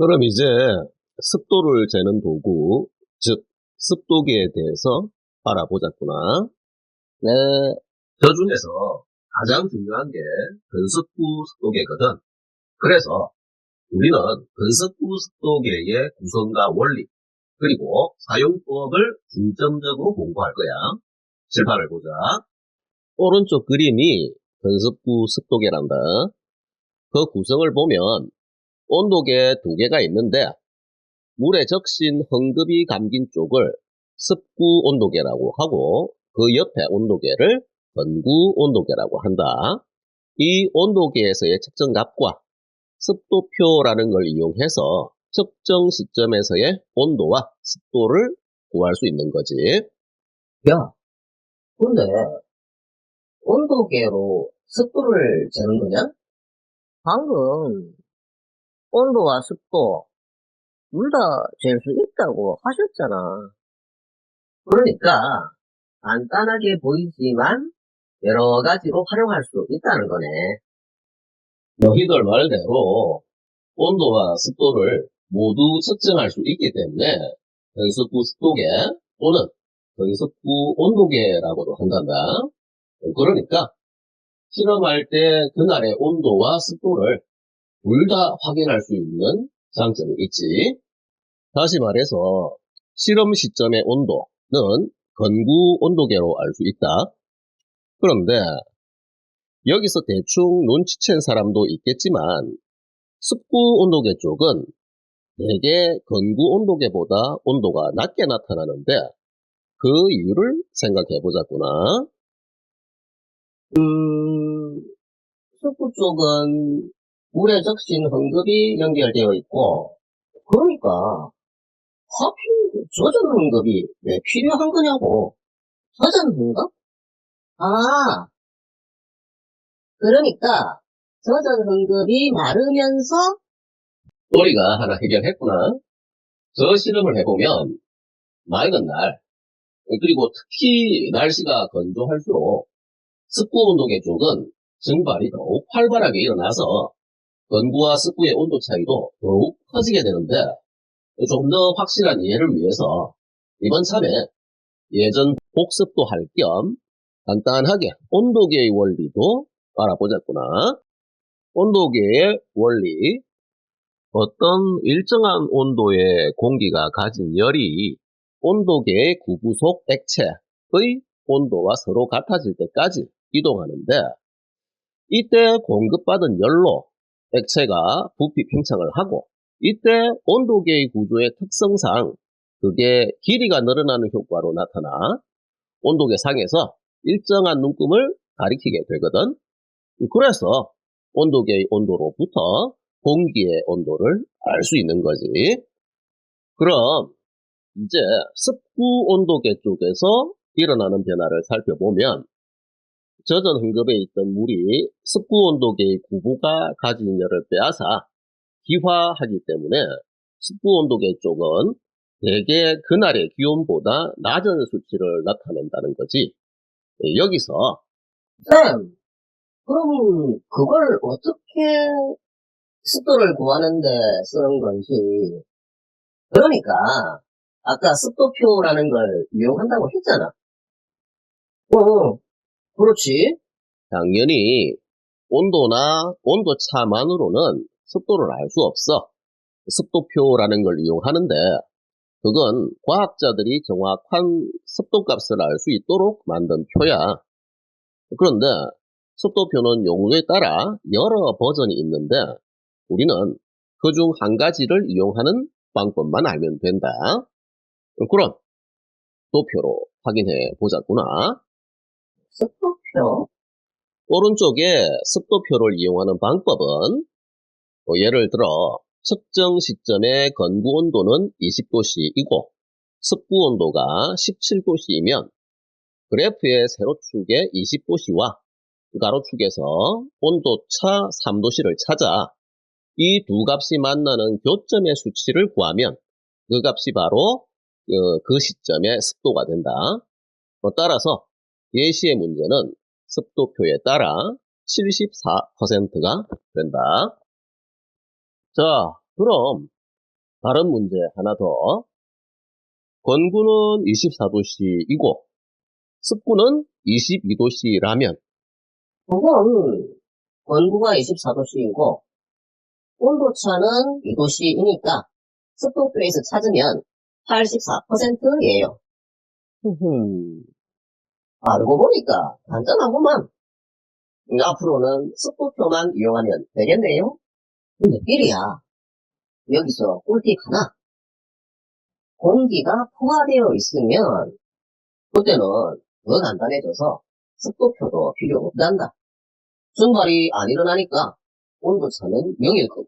그럼 이제 습도를 재는 도구, 즉 습도계에 대해서 알아보자꾸나. 네, 저 중에서 가장 중요한 게 근습부 습도계거든. 그래서 우리는 근습부 습도계의 구성과 원리, 그리고 사용법을 중점적으로 공부할 거야. 칠판을 보자. 오른쪽 그림이 근습부 습도계란다. 그 구성을 보면 온도계 두 개가 있는데 물에 적신 헝겊이 감긴 쪽을 습구 온도계라고 하고 그 옆에 온도계를 건구 온도계라고 한다. 이 온도계에서의 측정값과 습도표라는 걸 이용해서 특정 시점에서의 온도와 습도를 구할 수 있는 거지. 야, 근데 온도계로 습도를 재는 거냐? 방금 온도와 습도 둘 다 잴 수 있다고 하셨잖아. 그러니까 간단하게 보이지만 여러 가지로 활용할 수 있다는 거네. 너희들 말대로 온도와 습도를 모두 측정할 수 있기 때문에 근습부 습도계 또는 근습부 온도계라고도 한단다. 그러니까 실험할 때 그날의 온도와 습도를 둘 다 확인할 수 있는 장점이 있지. 다시 말해서 실험 시점의 온도는 건구 온도계로 알 수 있다. 그런데 여기서 대충 눈치챈 사람도 있겠지만 습구 온도계 쪽은 대개 건구 온도계보다 온도가 낮게 나타나는데 그 이유를 생각해 보자꾸나. 습구 쪽은 물에 적신 헝겊이 연결되어 있고, 그러니까 하필 젖은 헝겊이 왜 필요한 거냐고. 젖은 헝겊? 아, 그러니까 젖은 헝겊이 마르면서 우리가 하나 해결했구나. 저 실험을 해보면 맑은 날, 그리고 특히 날씨가 건조할수록 습구 온도계 쪽은 증발이 더욱 활발하게 일어나서 건구와 습구의 온도 차이도 더욱 커지게 되는데 좀 더 확실한 이해를 위해서 이번 참에 예전 복습도 할 겸 간단하게 온도계의 원리도 알아보자꾸나. 온도계의 원리. 어떤 일정한 온도의 공기가 가진 열이 온도계의 구구속 액체의 온도와 서로 같아질 때까지 이동하는데 이때 공급받은 열로 액체가 부피 팽창을 하고 이때 온도계의 구조의 특성상 그게 길이가 늘어나는 효과로 나타나 온도계 상에서 일정한 눈금을 가리키게 되거든. 그래서 온도계의 온도로부터 공기의 온도를 알 수 있는 거지. 그럼 이제 습구 온도계 쪽에서 일어나는 변화를 살펴보면 젖은 헝겊에 있던 물이 습구 온도계의 구부가 가진 열을 빼앗아 기화하기 때문에 습구 온도계 쪽은 대개 그날의 기온보다 낮은 수치를 나타낸다는 거지. 여기서 쌤, 그럼 그걸 어떻게 습도를 구하는데 쓰는 건지. 그러니까 아까 습도표라는 걸 이용한다고 했잖아. 그렇지. 당연히 온도나 온도차만으로는 습도를 알 수 없어. 습도표라는 걸 이용하는데 그건 과학자들이 정확한 습도값을 알 수 있도록 만든 표야. 그런데 습도표는 용도에 따라 여러 버전이 있는데 우리는 그중 한 가지를 이용하는 방법만 알면 된다. 그럼 습도표로 확인해 보자꾸나. 습도표? 오른쪽에 습도표를 이용하는 방법은 예를 들어 측정 시점의 건구 온도는 20도씨이고 습구 온도가 17도씨이면 그래프의 세로축의 20도씨와 가로축에서 온도차 3도씨를 찾아 이 두 값이 만나는 교점의 수치를 구하면 그 값이 바로 그 시점의 습도가 된다. 따라서 예시의 문제는 습도표에 따라 74%가 된다. 자, 그럼 다른 문제 하나 더. 건구는 24도씨이고 습구는 22도씨라면 그건 건구가 24도씨이고 온도차는 2도씨이니까 습도표에서 찾으면 84%예요. 알고 보니까 간단하구만. 앞으로는 습도표만 이용하면 되겠네요. 근데 삐리야, 여기서 꿀팁 하나. 공기가 포화되어 있으면 그때는 더 간단해져서 습도표도 필요 없단다. 증발이 안 일어나니까 온도차는 0일 거고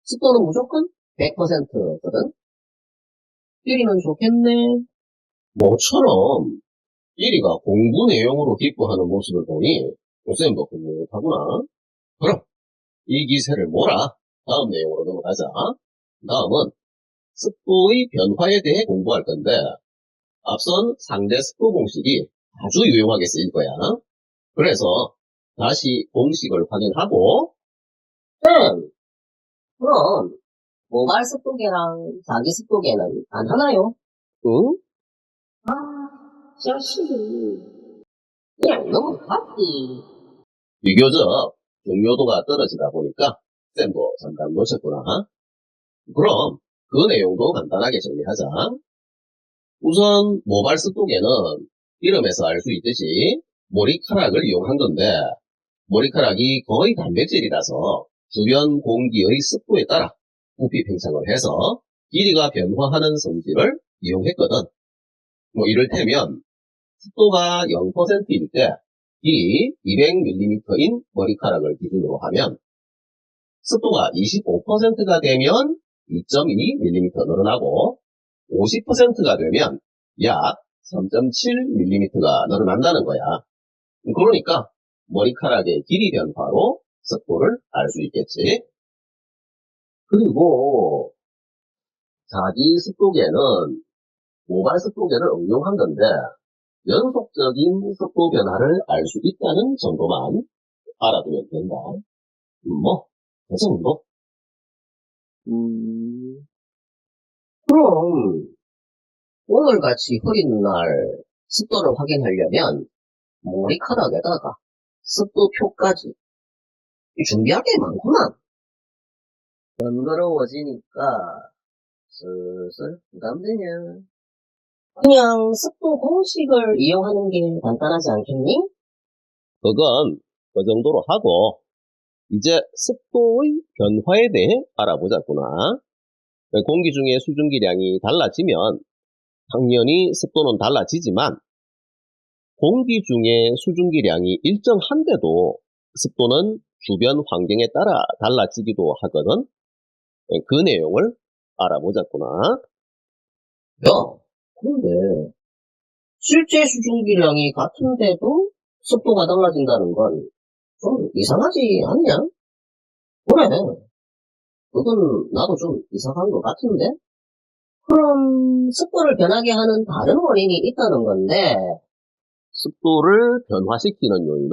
습도는 무조건 100%거든. 삐리는 좋겠네. 모처럼 1위가 공부 내용으로 기뻐하는 모습을 보니 쌤도 흐뭇하구나. 그럼 이 기세를 몰아 다음 내용으로 넘어가자. 다음은 습도의 변화에 대해 공부할 건데 앞선 상대 습도 공식이 아주 유용하게 쓰일 거야. 그래서 다시 공식을 확인하고 그럼 모발 습도계랑 자기 습도계는 안 하나요? 응? 아, 자식이 그냥 넘어갔지. 비교적 중요도가 떨어지다 보니까 쌤도 잠깐 놓쳤구나. 그럼 그 내용도 간단하게 정리하자. 우선 모발 습도계는 이름에서 알 수 있듯이 머리카락을 이용한 건데 머리카락이 거의 단백질이라서 주변 공기의 습도에 따라 부피 팽창을 해서 길이가 변화하는 성질을 이용했거든. 이를테면 습도가 0%일 때 길이 200mm인 머리카락을 기준으로 하면 습도가 25%가 되면 2.2mm 늘어나고 50%가 되면 약 3.7mm가 늘어난다는 거야. 그러니까 머리카락의 길이 변화로 습도를 알 수 있겠지. 그리고 자기 습도계는 모발 습도계를 응용한 건데 연속적인 습도 변화를 알 수 있다는 정도만 알아두면 된다. 그 정도. 그럼 오늘같이 흐린 날 습도를 확인하려면 머리카락에다가 습도표까지 준비할 게 많구만. 번거로워지니까 슬슬 부담되냐. 그냥 습도 공식을 이용하는 게 간단하지 않겠니? 그건 그 정도로 하고 이제 습도의 변화에 대해 알아보자꾸나. 공기 중에 수증기량이 달라지면 당연히 습도는 달라지지만 공기 중에 수증기량이 일정한데도 습도는 주변 환경에 따라 달라지기도 하거든. 그 내용을 알아보자꾸나. 야, 근데 실제 수증기량이 같은데도 습도가 달라진다는 건 좀 이상하지 않냐? 그래, 그건 나도 좀 이상한 것 같은데? 그럼 습도를 변하게 하는 다른 원인이 있다는 건데, 습도를 변화시키는 요인은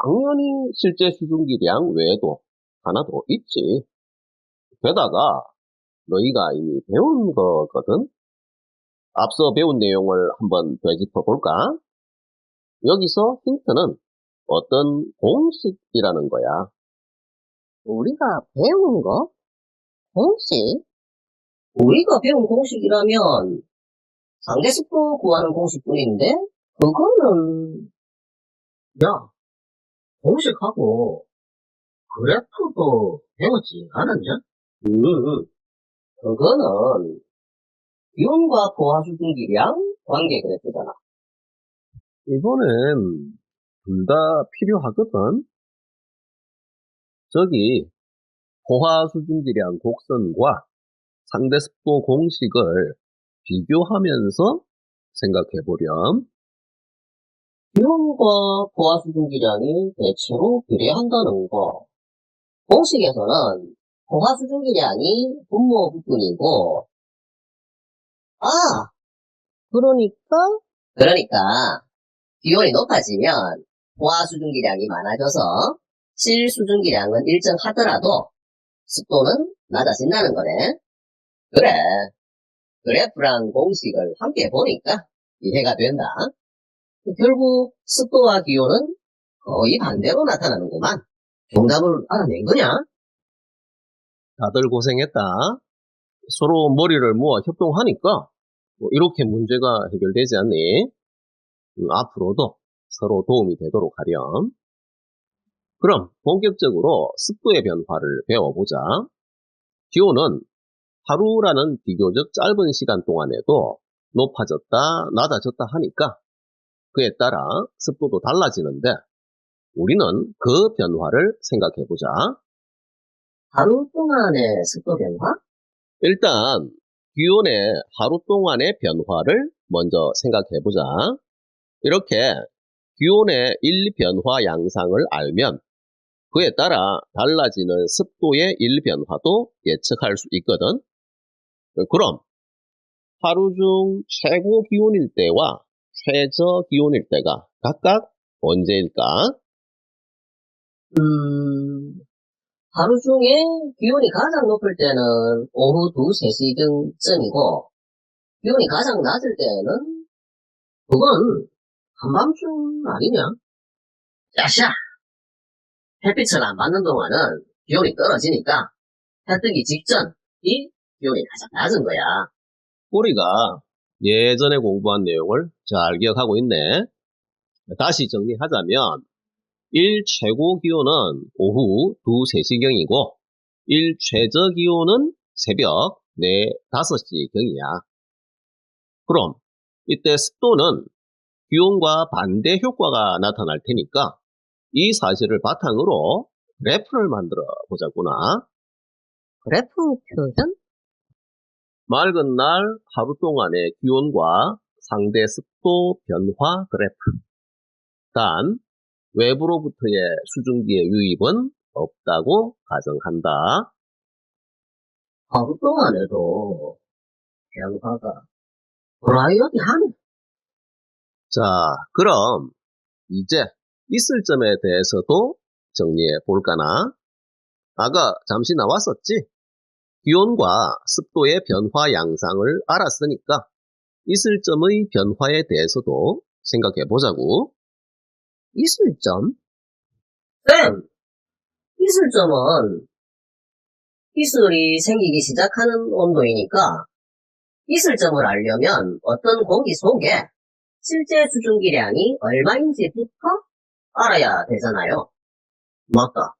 당연히 실제 수증기량 외에도 하나 더 있지. 게다가 너희가 이미 배운 거거든. 앞서 배운 내용을 한번 되짚어 볼까? 여기서 힌트는 어떤 공식이라는 거야. 우리가 배운 거? 공식? 우리가 배운 공식이라면 상대 습도 구하는 공식뿐인데, 그거는, 야, 공식하고 그래프도 배웠지 않았냐? 그거는 기온과 포화 수증기량 관계 그래프잖아. 이거는 둘 다 필요하거든. 저기 포화 수증기량 곡선과 상대 습도 공식을 비교하면서 생각해 보렴. 기온과 포화 수증기량이 대체로 비례한다는 거. 공식에서는 포화 수증기량이 분모 부분이고, 아, 그러니까 기온이 높아지면 포화 수증기량이 많아져서 실 수증기량은 일정하더라도 습도는 낮아진다는 거네. 그래. 그래프랑 공식을 함께 보니까 이해가 된다. 결국 습도와 기온은 거의 반대로 나타나는구만. 정답을 알아낸 거냐? 다들 고생했다. 서로 머리를 모아 협동하니까 뭐 이렇게 문제가 해결되지 않니? 앞으로도 서로 도움이 되도록 하렴. 그럼 본격적으로 습도의 변화를 배워보자. 기온은 하루라는 비교적 짧은 시간 동안에도 높아졌다, 낮아졌다 하니까 그에 따라 습도도 달라지는데 우리는 그 변화를 생각해보자. 하루 동안의 습도 변화? 일단 기온의 하루 동안의 변화를 먼저 생각해보자. 이렇게 기온의 일변화 양상을 알면 그에 따라 달라지는 습도의 일변화도 예측할 수 있거든. 그럼 하루 중 최고 기온일 때와 최저 기온일 때가 각각 언제일까? 하루 중에 기온이 가장 높을 때는 오후 2, 3시쯤이고, 기온이 가장 낮을 때는, 그건 한밤중 아니냐? 야샤! 햇빛을 안 받는 동안은 기온이 떨어지니까, 해 뜨기 직전이 기온이 가장 낮은 거야. 우리가 예전에 공부한 내용을 잘 기억하고 있네. 다시 정리하자면 일 최고 기온은 오후 2, 3시경이고 일 최저 기온은 새벽 4, 5시경이야. 그럼 이때 습도는 기온과 반대 효과가 나타날 테니까 이 사실을 바탕으로 그래프를 만들어 보자꾸나. 그래프 표현? 맑은 날 하루 동안의 기온과 상대 습도 변화 그래프. 단 외부로부터의 수증기의 유입은 없다고 가정한다. 하루 동안에도 변화가 브라이어티하네. 자, 그럼 이제 있을 점에 대해서도 정리해 볼까나? 아까 잠시 나왔었지? 기온과 습도의 변화 양상을 알았으니까 있을 점의 변화에 대해서도 생각해 보자고. 있을 점? 쌤! 있을 점은 이슬이 생기기 시작하는 온도이니까 있을 점을 알려면 어떤 공기 속에 실제 수증기량이 얼마인지부터 알아야 되잖아요. 맞다.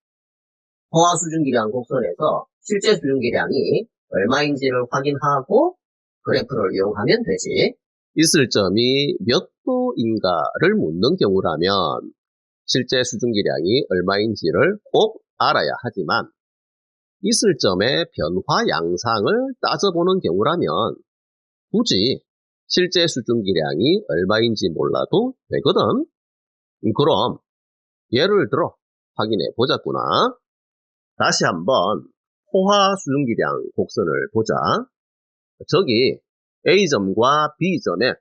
포화 수증기량 곡선에서 실제 수증기량이 얼마인지를 확인하고 그래프를 이용하면 되지. 있을 점이 몇 도인가를 묻는 경우라면 실제 수증기량이 얼마인지를 꼭 알아야 하지만 있을 점의 변화 양상을 따져보는 경우라면 굳이 실제 수증기량이 얼마인지 몰라도 되거든. 그럼 예를 들어 확인해 보자꾸나. 다시 한번 포화 수증기량 곡선을 보자. 저기 A점과 B점의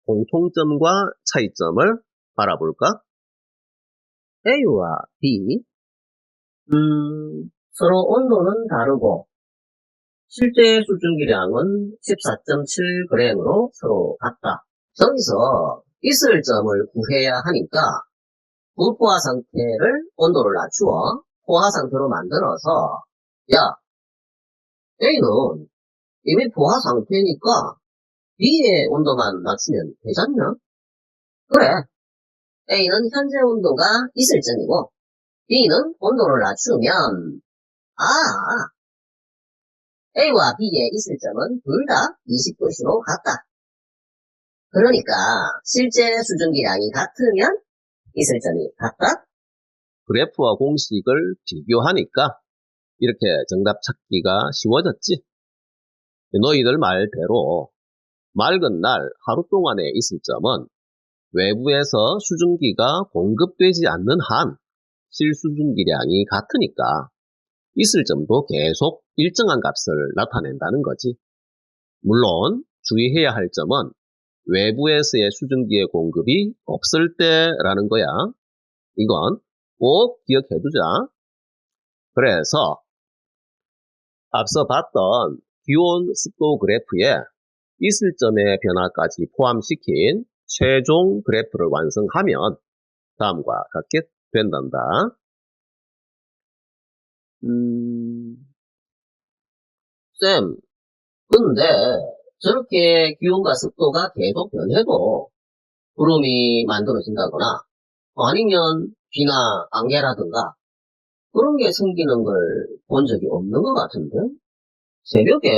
공통점과 차이점을 알아볼까? A와 B? 서로 온도는 다르고 실제 수증기량은 14.7g으로 서로 같다. 저기서 있을 점을 구해야 하니까 불포화 상태를 온도를 낮추어 포화 상태로 만들어서 야, A는 이미 포화 상태니까 B의 온도만 낮추면 되잖냐? 그래. A는 현재 온도가 있을 점이고 B는 온도를 낮추면 A와 B의 있을 점은 둘 다 20도씨로 같다. 그러니까 실제 수증기량이 같으면 있을 점이 같다? 그래프와 공식을 비교하니까 이렇게 정답 찾기가 쉬워졌지. 너희들 말대로 맑은 날 하루 동안의 있을 점은 외부에서 수증기가 공급되지 않는 한 실수증기량이 같으니까 있을 점도 계속 일정한 값을 나타낸다는 거지. 물론 주의해야 할 점은 외부에서의 수증기의 공급이 없을 때라는 거야. 이건 꼭 기억해 두자. 그래서 앞서 봤던 기온 습도 그래프에 있을 점의 변화까지 포함시킨 최종 그래프를 완성하면 다음과 같게 된단다. 쌤, 근데 저렇게 기온과 습도가 계속 변해도 구름이 만들어진다거나 아니면 비나 안개라든가 그런 게 생기는 걸 본 적이 없는 것 같은데? 새벽에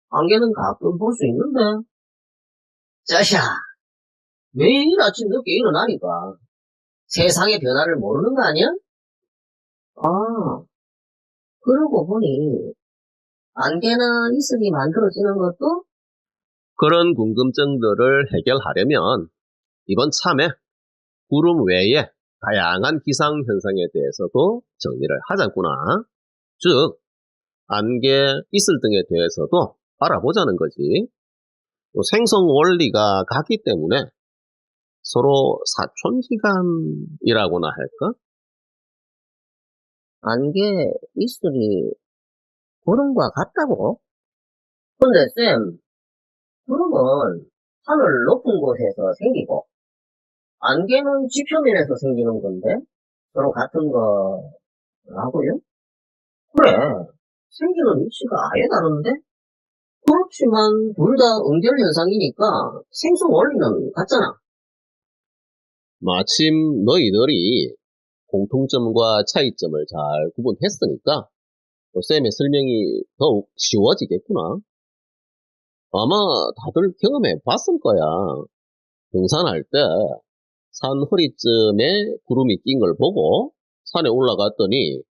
안개는 가끔 볼 수 있는데. 짜샤, 매일 아침 늦게 일어나니까 세상의 변화를 모르는 거 아니야? 아, 그러고 보니 안개나 이슬이 만들어지는 것도 그런 궁금증들을 해결하려면 이번 참에 구름 외에 다양한 기상현상에 대해서도 정리를 하자꾸나. 즉, 안개, 이슬 등에 대해서도 알아보자는 거지. 생성 원리가 같기 때문에 서로 사촌지간이라고나 할까? 안개, 이슬이 구름과 같다고? 근데 쌤, 구름은 하늘 높은 곳에서 생기고 안개는 지표면에서 생기는 건데 서로 같은 거라고요? 그래, 생기는 위치가 아예 다른데? 그렇지만 둘 다 응결 현상이니까 생성 원리는 같잖아. 마침 너희들이 공통점과 차이점을 잘 구분했으니까 쌤의 설명이 더욱 쉬워지겠구나. 아마 다들 경험해 봤을 거야. 등산할 때 산 허리쯤에 구름이 낀 걸 보고 산에 올라갔더니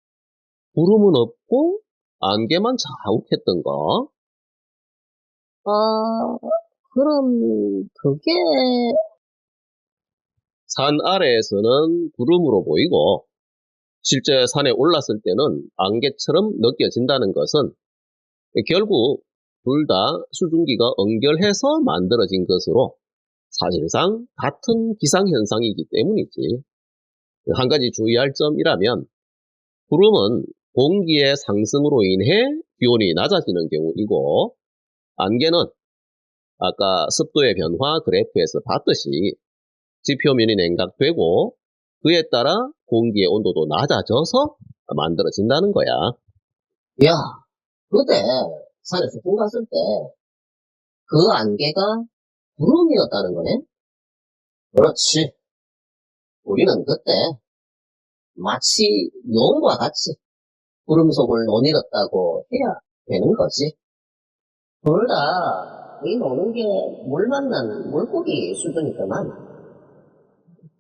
구름은 없고 안개만 자욱했던 거. 그럼 그게 산 아래에서는 구름으로 보이고 실제 산에 올랐을 때는 안개처럼 느껴진다는 것은 결국 둘 다 수증기가 응결해서 만들어진 것으로 사실상 같은 기상현상이기 때문이지. 한 가지 주의할 점이라면 구름은 공기의 상승으로 인해 기온이 낮아지는 경우이고 안개는 아까 습도의 변화 그래프에서 봤듯이 지표면이 냉각되고 그에 따라 공기의 온도도 낮아져서 만들어진다는 거야. 야, 그때 산에 소풍 갔을 때 그 안개가 구름이었다는 거네? 그렇지. 우리는 그때 마치 용과 같이 구름 속을 노닐었다고 해야 되는 거지. 둘 다 이 노는 게 물 만난 물고기 수준이더만.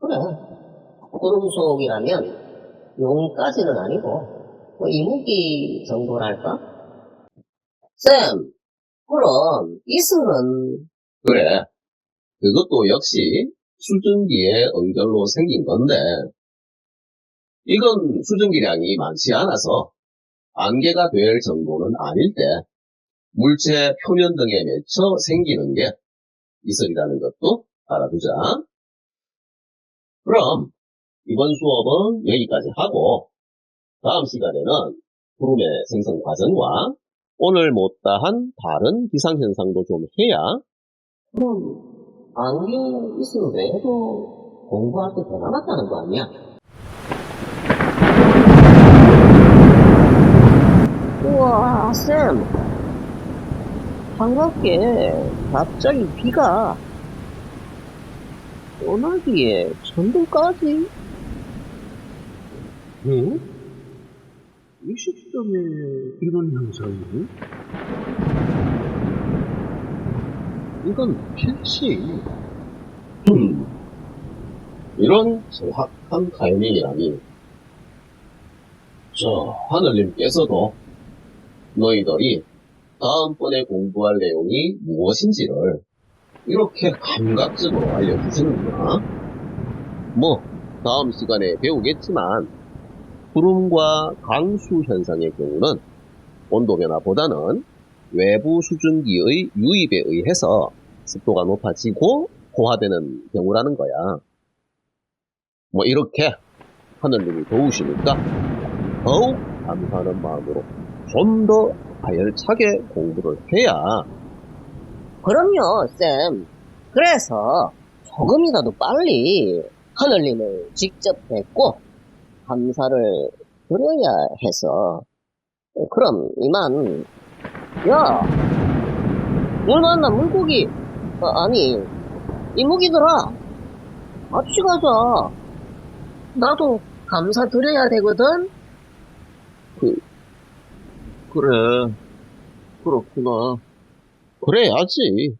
그래. 구름 속이라면 용까지는 아니고 뭐 이무기 정도랄까? 쌤, 그럼 이슬은 그래. 그것도 역시 수증기의 응결로 생긴 건데 이건 수증기량이 많지 않아서 안개가 될 정도는 아닐 때 물체 표면 등에 맺혀 생기는 게 이슬이라는 것도 알아두자. 그럼 이번 수업은 여기까지 하고 다음 시간에는 구름의 생성 과정과 오늘 못다한 다른 기상현상도 좀 해야 그럼 안개 이슬 외에도 공부할 때 더 남았다는 거 아니야? 우와, 쌤. 반갑게 갑자기 비가 소나기에 천둥까지? 응? 이 시점에 이런 현상이? 이건 필시. 이런 정확한 타이밍이라니. 하늘님께서도 너희들이 다음번에 공부할 내용이 무엇인지를 이렇게 감각적으로 알려주시는구나. 뭐 다음 시간에 배우겠지만 구름과 강수 현상의 경우는 온도 변화보다는 외부 수증기의 유입에 의해서 습도가 높아지고 고화되는 경우라는 거야. 뭐 이렇게 하늘님이 도우시니까 더욱 감사하는 마음으로 좀 더 가열차게 공부를 해야 그럼요, 쌤. 그래서 조금이라도 빨리 하늘님을 직접 뵙고 감사를 드려야 해서. 그럼 이만. 야, 물 만나 물고기. 아니, 이모기들아, 같이 가자. 나도 감사 드려야 되거든. 그래, 그렇구나. 그래야지.